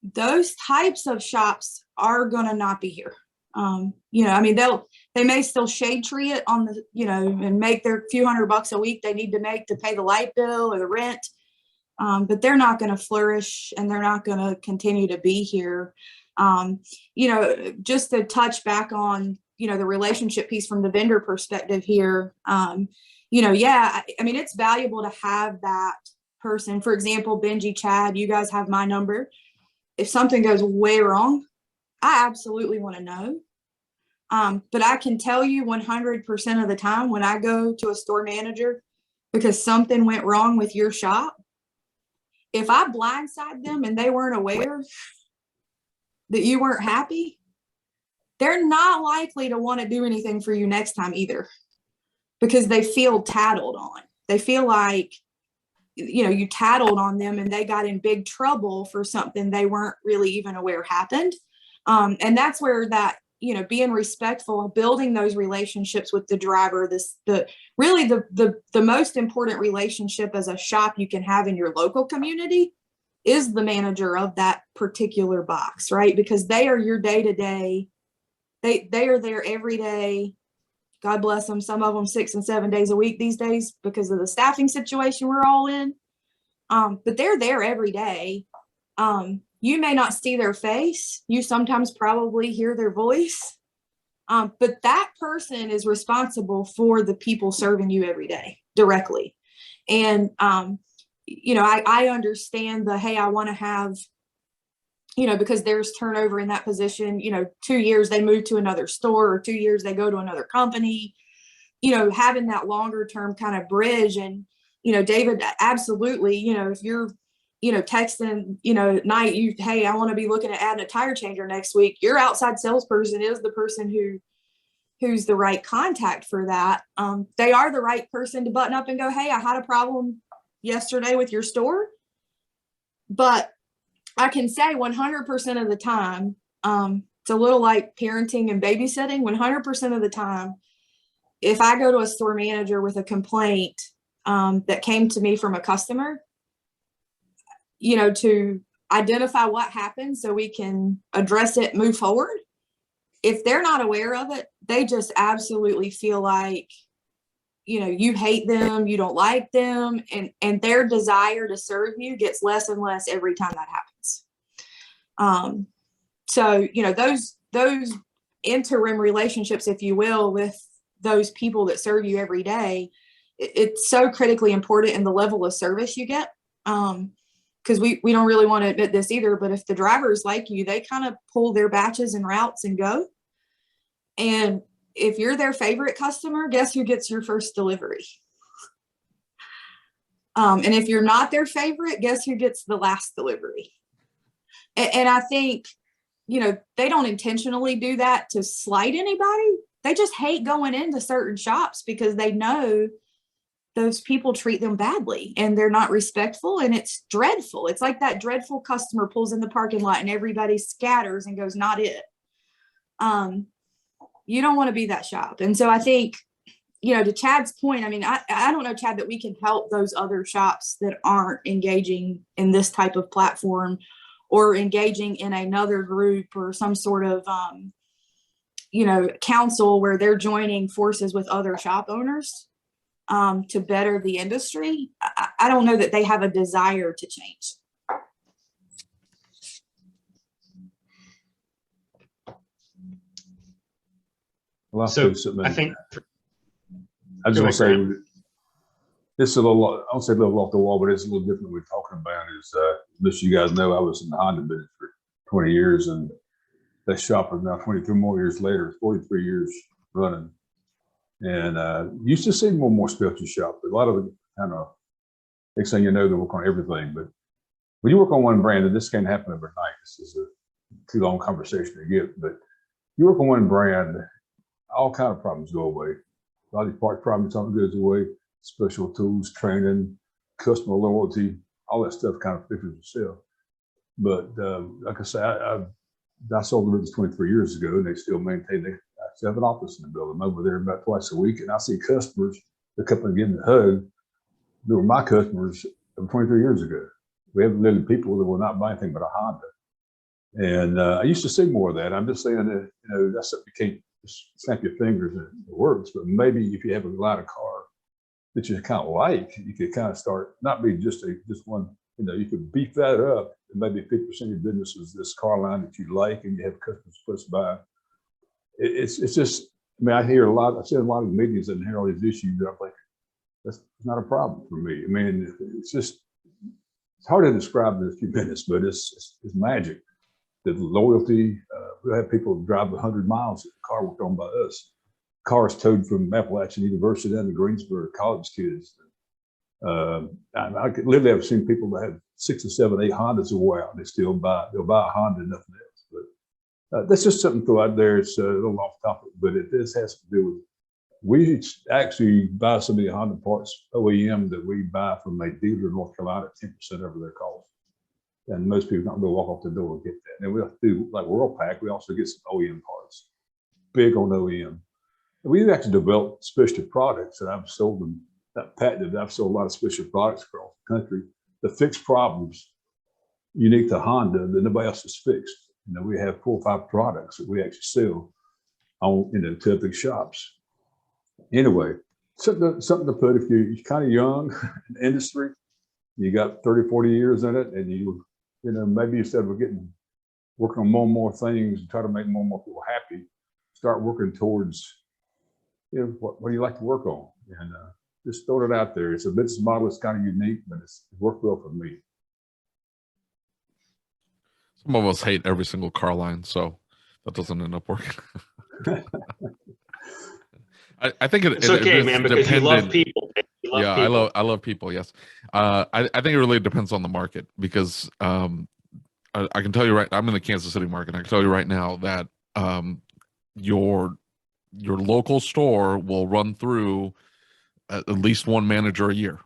those types of shops are going to not be here. They may still shade tree it on the, and make their few $100 a week they need to make to pay the light bill or the rent. But they're not going to flourish, and they're not going to continue to be here. Just to touch back on, the relationship piece from the vendor perspective here. It's valuable to have that person. For example, Benji, Chad, you guys have my number. If something goes way wrong, I absolutely want to know. But I can tell you 100% of the time when I go to a store manager because something went wrong with your shop, if I blindside them and they weren't aware that you weren't happy, they're not likely to want to do anything for you next time either, because they feel tattled on. They feel like, you tattled on them and they got in big trouble for something they weren't really even aware happened. And that's where that, being respectful, building those relationships with the driver, the most important relationship as a shop you can have in your local community is the manager of that particular box, right? Because they are your day-to-day. They are there every day. God bless them. Some of them 6 and 7 days a week these days because of the staffing situation we're all in. But they're there every day. You may not see their face. You sometimes probably hear their voice. But that person is responsible for the people serving you every day directly. And, I understand hey, I want to have, because there's turnover in that position, 2 years they move to another store, or 2 years they go to another company, having that longer term kind of bridge. And, David, absolutely, if you're, texting, at night, hey, I want to be looking at adding a tire changer next week. Your outside salesperson is the person who's the right contact for that. They are the right person to button up and go, hey, I had a problem yesterday with your store. But I can say 100% of the time, it's a little like parenting and babysitting. 100% of the time, if I go to a store manager with a complaint that came to me from a customer, to identify what happened so we can address it, move forward. If they're not aware of it, they just absolutely feel like, you hate them, you don't like them, and their desire to serve you gets less and less every time that happens. So, those interim relationships, if you will, with those people that serve you every day, it's so critically important in the level of service you get. Because we don't really want to admit this either, but if the drivers like you, they kind of pull their batches and routes and go. And if you're their favorite customer, guess who gets your first delivery? And if you're not their favorite, guess who gets the last delivery? And I think, you know, they don't intentionally do that to slight anybody. They just hate going into certain shops because they know those people treat them badly and they're not respectful, and it's dreadful. It's like that dreadful customer pulls in the parking lot and everybody scatters and goes, not it. You don't want to be that shop. And so I think, you know, to Chad's point, I mean, I don't know, Chad, that we can help those other shops that aren't engaging in this type of platform or engaging in another group or some sort of, you know, council where they're joining forces with other shop owners to better the industry. I don't know that they have a desire to change. Well, So I think I just Go want to ahead, say this is a little, I don't say a little off the wall, but it's a little different. We're talking about is, just you guys know, I was in the Honda business for 20 years, and that shop is now 23 more years later, 43 years running. And used to see more and more specialty shop, but a lot of it kind of, next thing you know, they work on everything. But when you work on one brand, and this can't happen overnight, this is a too long conversation to get, but you work on one brand, all kind of problems go away. A lot of these part problems, something goes away. Special tools, training, customer loyalty, all that stuff kind of fixes itself. But like I say, I sold the business 23 years ago, and they still maintain. They have an office in the building. I'm over there about twice a week, and I see customers that come and give me a hug. They were my customers 23 years ago. We have literally people that will not buy anything but a Honda. And I used to see more of that. I'm just saying that, you know, that's something you can't just snap your fingers and it works. But maybe if you have a lot of car that you kind of like, you could kind of start, not be just one, you know, you could beef that up, and maybe 50% of your business is this car line that you like, and you have customers close by. It's just, I mean, I've seen a lot of meetings and hear all these issues that I'm like, that's not a problem for me. I mean, it's hard to describe in a few minutes, but it's magic. The loyalty, we have people drive 100 miles, the car worked on by us. Cars towed from Appalachian University down to Greensboro, college kids. I literally have seen people that have 6 or 7, 8 Hondas wore out, and they'll buy a Honda and nothing else. But that's just something to throw out there. It's a little off topic, but this has to do with, we actually buy some of the Honda parts OEM that we buy from a dealer in North Carolina at 10% over their cost. And most people don't go walk off the door and get that. And we have to do, like Worldpac, we also get some OEM parts, big on OEM. And we've actually developed specialty products, and I've sold them, not patented, I've sold a lot of specialty products across the country to fix problems unique to Honda that nobody else has fixed. You know, we have 4 or 5 products that we actually sell on, you know, to big shops. Anyway, something to put if you're kind of young in the industry, you got 30, 40 years in it, and you know, maybe instead of working on more and more things and try to make more and more people happy, start working towards, you know, what do you like to work on? And just throw it out there. It's a business model that's kind of unique, but it's worked well for me. Some of us hate every single car line, so that doesn't end up working. I think it's okay, man, because you love people. You love people. I love people. Yes, I think it really depends on the market, because I can tell you I'm in the Kansas City market. I can tell you right now that your local store will run through at least one manager a year,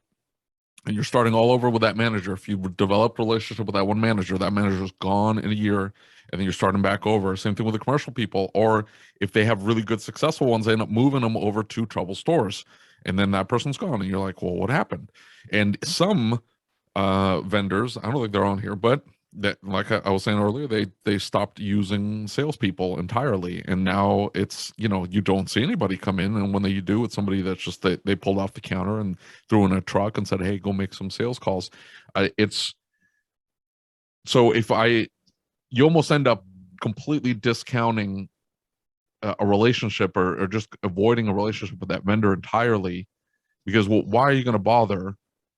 and you're starting all over with that manager. If you developed a relationship with that one manager, that manager's gone in a year, and then you're starting back over. Same thing with the commercial people, or if they have really good successful ones, they end up moving them over to trouble stores, and then that person's gone, and you're like, well, what happened? And some vendors, I don't think they're on here, but that, like I was saying earlier, they stopped using salespeople entirely, and now it's, you know, you don't see anybody come in, and when they do, it's somebody that's just they pulled off the counter and threw in a truck and said, hey, go make some sales calls. It's so you almost end up completely discounting a relationship or just avoiding a relationship with that vendor entirely, because well, why are you going to bother?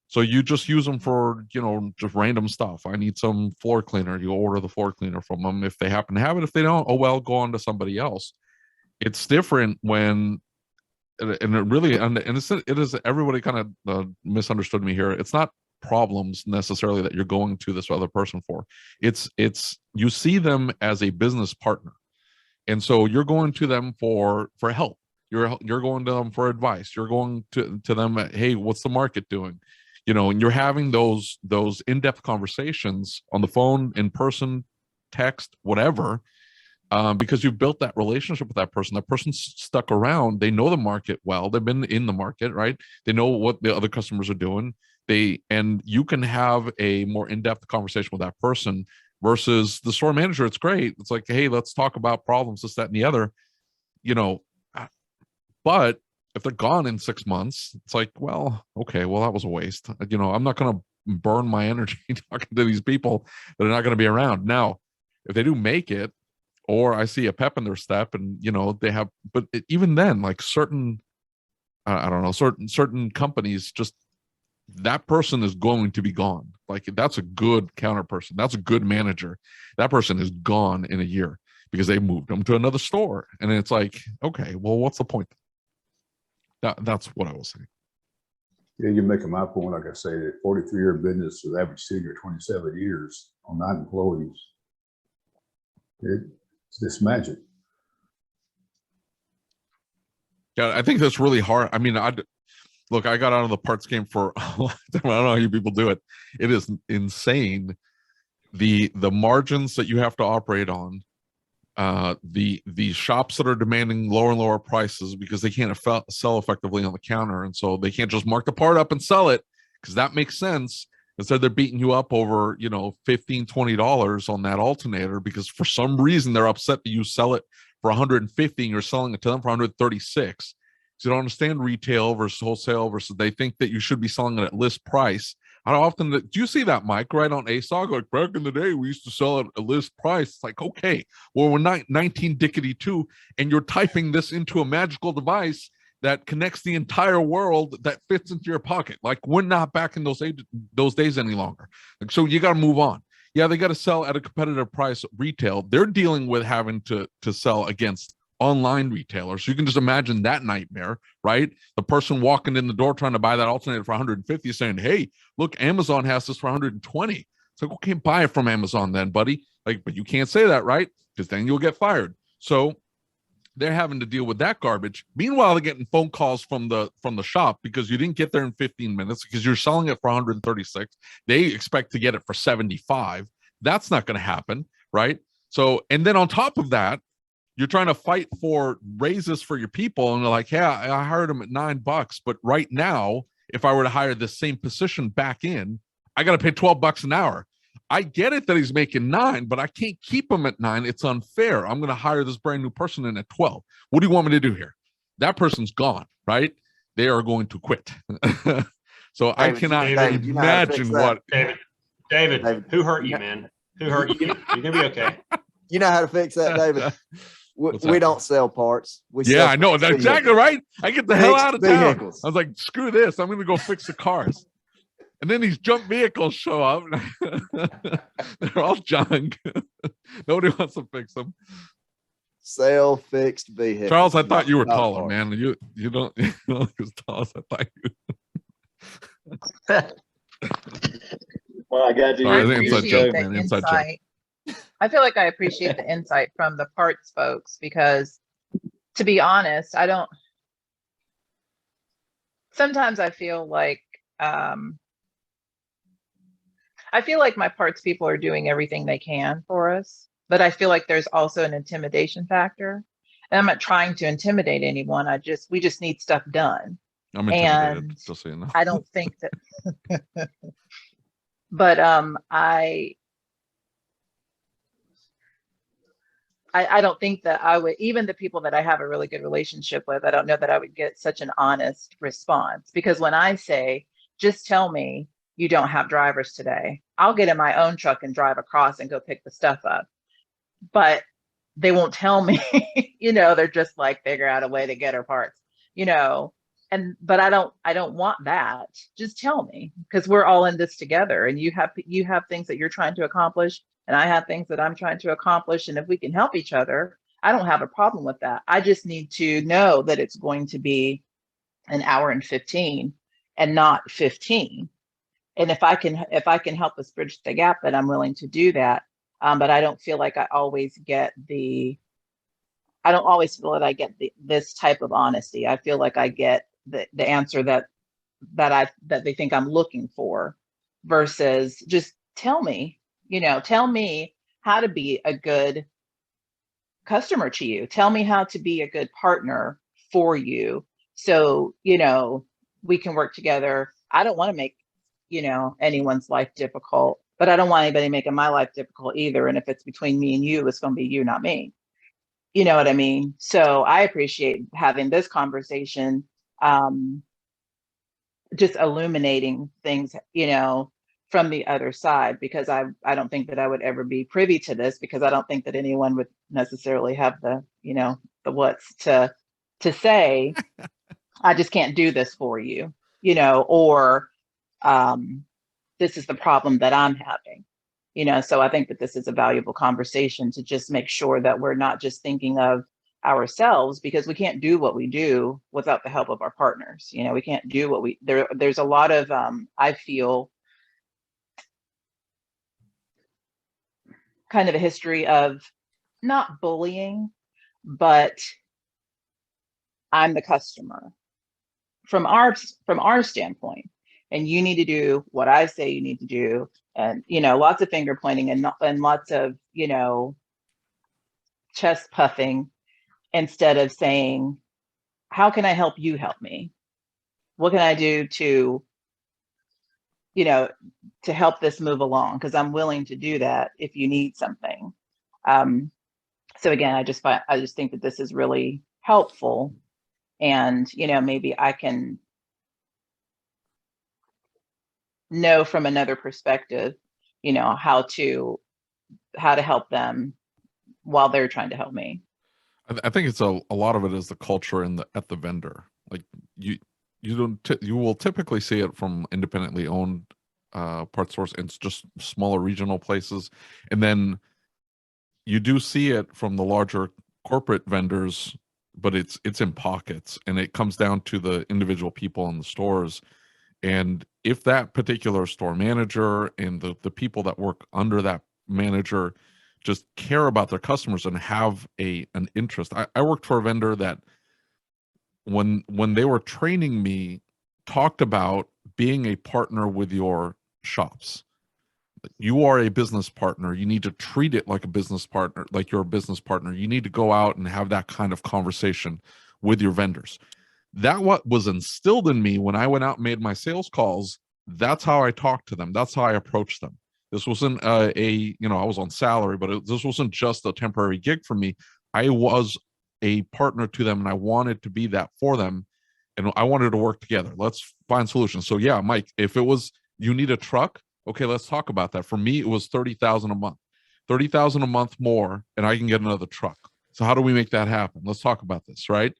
So you just use them for, just random stuff. I need some floor cleaner. You order the floor cleaner from them. If they happen to have it, if they don't, oh, well, go on to somebody else. It's different when, and it really, and it is, everybody kind of misunderstood me here. It's not problems necessarily that you're going to this other person for. It's, you see them as a business partner. And so you're going to them for help. You're going to them for advice. You're going to them, hey, what's the market doing? And you're having those in-depth conversations on the phone, in person, text, whatever, because you've built that relationship with that person. That person's stuck around. They know the market well. They've been in the market, right? They know what the other customers are doing. And you can have a more in-depth conversation with that person versus the store manager. It's great. It's like, hey, let's talk about problems, this, that, and the other, but if they're gone in 6 months, it's like, well, okay, well, that was a waste. I'm not going to burn my energy talking to these people that are not going to be around. Now, if they do make it, or I see a pep in their step and, they have, but even then, like certain, I don't know, certain companies, just that person is going to be gone. Like that's a good counter person. That's a good manager. That person is gone in a year because they moved them to another store. And it's like, okay, well, what's the point? That's what I was saying. Yeah, you're making my point. Like I say, a 43-year business with average tenure 27 years on 9 employees. It's this magic. Yeah, I think that's really hard. I mean, I got out of the parts game for a long time. I don't know how you people do it. It is insane. The margins that you have to operate on, the shops that are demanding lower and lower prices because they can't sell effectively on the counter, and so they can't just mark the part up and sell it because that makes sense. Instead, they're beating you up over $15-20 on that alternator because for some reason they're upset that you sell it for 150 and you're selling it to them for 136. So you don't understand retail versus wholesale versus they think that you should be selling it at list price. How often do you see that, Mike, right on ASOG? Like back in the day, we used to sell it at list price. It's like, okay, well, we're 19 dickety 2, and you're typing this into a magical device that connects the entire world that fits into your pocket. Like we're not back in those days any longer. Like, so you got to move on. Yeah, they got to sell at a competitive price retail. They're dealing with having to sell against online retailers. So you can just imagine that nightmare, right? The person walking in the door trying to buy that alternator for 150 saying, hey, look, Amazon has this for 120. It's like, okay, buy it from Amazon then, buddy. Like, but you can't say that, right? Because then you'll get fired. So they're having to deal with that garbage. Meanwhile, they're getting phone calls from the shop because you didn't get there in 15 minutes because you're selling it for 136. They expect to get it for 75. That's not going to happen, right? So, and then on top of that, you're trying to fight for raises for your people, and they're like, yeah, I hired them at $9, but right now, if I were to hire the same position back in, I got to pay $12 an hour. I get it that he's making $9, but I can't keep him at $9. It's unfair. I'm going to hire this brand new person in at $12. What do you want me to do here? That person's gone, right? They are going to quit. So David, I cannot imagine what. David, who hurt you, man? Who hurt you? You're going to be okay. You know how to fix that, David? We don't sell parts. Yeah, I know. That's exactly right. I get the hell out of town. I was like, screw this. I'm going to go fix the cars. And then these junk vehicles show up. They're all junk. Nobody wants to fix them. Sell fixed vehicles. Charles, I thought you were taller, parts. Man. You don't look as tall as I thought you. Well, I got you. Sorry, I think it's a joke, man. Inside joke. I feel like I appreciate the insight from the parts folks because, to be honest, sometimes I feel like my parts people are doing everything they can for us, but I feel like there's also an intimidation factor. And I'm not trying to intimidate anyone. We just need stuff done. I'm intimidated, just so you know. I don't think that, but I don't think that I would, even the people that I have a really good relationship with, I don't know that I would get such an honest response, because when I say, just tell me you don't have drivers today, I'll get in my own truck and drive across and go pick the stuff up. But they won't tell me, you know, they're just like, figure out a way to get her parts, you know, but I don't want that. Just tell me, because we're all in this together, and you have things that you're trying to accomplish, and I have things that I'm trying to accomplish. And if we can help each other, I don't have a problem with that. I just need to know that it's going to be an hour and 15 and not 15. And if I can help us bridge the gap, then I'm willing to do that. But I don't feel like I don't always feel that I get this type of honesty. I feel like I get the answer that they think I'm looking for, versus just tell me how to be a good customer to you. Tell me how to be a good partner for you. So, you know, we can work together. I don't want to make, you know, anyone's life difficult, but I don't want anybody making my life difficult either. And if it's between me and you, it's going to be you, not me. You know what I mean? So I appreciate having this conversation, just illuminating things, you know, from the other side, because I don't think that I would ever be privy to this, because I don't think that anyone would necessarily have the, you know, the what's to say, I just can't do this for you, you know, or this is the problem that I'm having, you know. So I think that this is a valuable conversation to just make sure that we're not just thinking of ourselves, because we can't do what we do without the help of our partners. You know, we can't do what there's a lot of, I feel, kind of a history of not bullying, but I'm the customer from our standpoint, and you need to do what I say you need to do. And, you know, lots of finger pointing and lots of, you know, chest puffing, instead of saying, how can I help you help me? What can I do to, you know, to help this move along? Because I'm willing to do that if you need something. So again, I just think that this is really helpful. And, you know, maybe I can know from another perspective, you know, how to help them while they're trying to help me. I think it's a lot of it is the culture at the vendor. Like you will typically see it from independently owned part stores, and it's just smaller regional places, and then you do see it from the larger corporate vendors, but it's in pockets, and it comes down to the individual people in the stores. And if that particular store manager and the people that work under that manager just care about their customers and have an interest. I worked for a vendor that when they were training me, talked about being a partner with your shops. You are a business partner. You need to treat it like a business partner, like you're a business partner. You need to go out and have that kind of conversation with your vendors. That what was instilled in me when I went out and made my sales calls. That's how I talked to them. That's how I approached them. This wasn't I was on salary, but this wasn't just a temporary gig for me. I was a partner to them, and I wanted to be that for them, and I wanted to work together. Let's find solutions. So yeah, Mike, if it was you need a truck, okay, let's talk about that. For me, it was $30,000 a month, $30,000 a month more, and I can get another truck. So how do we make that happen? Let's talk about this, right?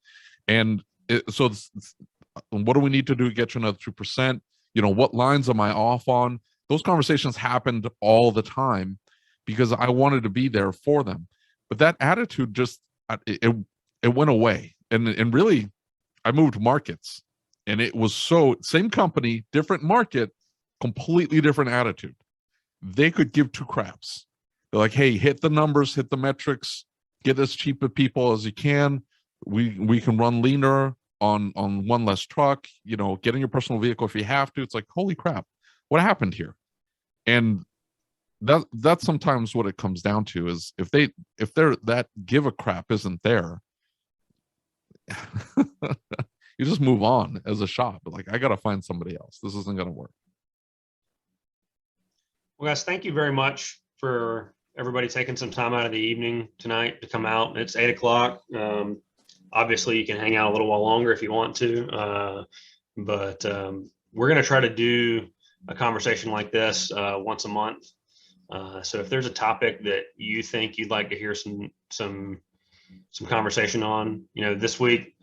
And what do we need to do to get you another 2%? You know, what lines am I off on? Those conversations happened all the time because I wanted to be there for them. But that attitude just it went away, and really, I moved markets, and it was same company, different market, completely different attitude. They could give two craps. They're like, hey, hit the numbers, hit the metrics, get as cheap of people as you can. We can run leaner on one less truck, you know, get in your personal vehicle if you have to. It's like, holy crap, what happened here? And that's sometimes what it comes down to, is if they're that give a crap isn't there, you just move on as a shop. But like, I gotta find somebody else. This isn't gonna work. Well, guys, thank you very much for everybody taking some time out of the evening tonight to come out. It's 8 o'clock. Obviously, you can hang out a little while longer if you want to, but we're going to try to do a conversation like this once a month. So if there's a topic that you think you'd like to hear some conversation on, this week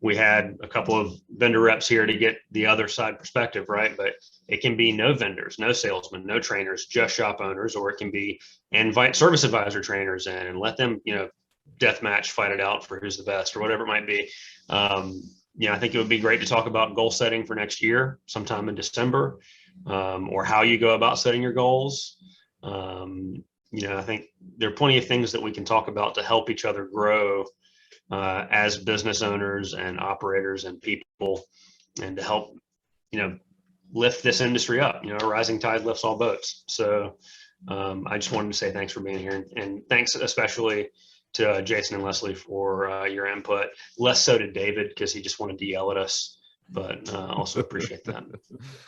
we had a couple of vendor reps here to get the other side perspective, right? But it can be no vendors, no salesmen, no trainers, just shop owners, or it can be invite service advisor trainers in and let them, death match, fight it out for who's the best or whatever it might be. I think it would be great to talk about goal setting for next year, sometime in December, or how you go about setting your goals. I think there are plenty of things that we can talk about to help each other grow as business owners and operators and people, and to help, lift this industry up. A rising tide lifts all boats. So I just wanted to say thanks for being here, and thanks especially to Jason and Leslie for your input. Less so to David, because he just wanted to yell at us, but also appreciate that.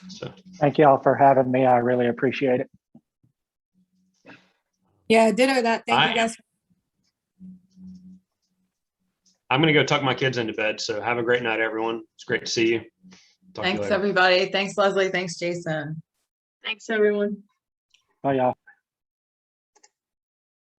So Thank you all for having me. I really appreciate it. Yeah, ditto that. Thank you guys. I'm going to go tuck my kids into bed. So have a great night, everyone. It's great to see you. Talk to you Thanks, later. everybody. Thanks, Leslie. Thanks, Jason. Thanks, everyone. Bye, y'all.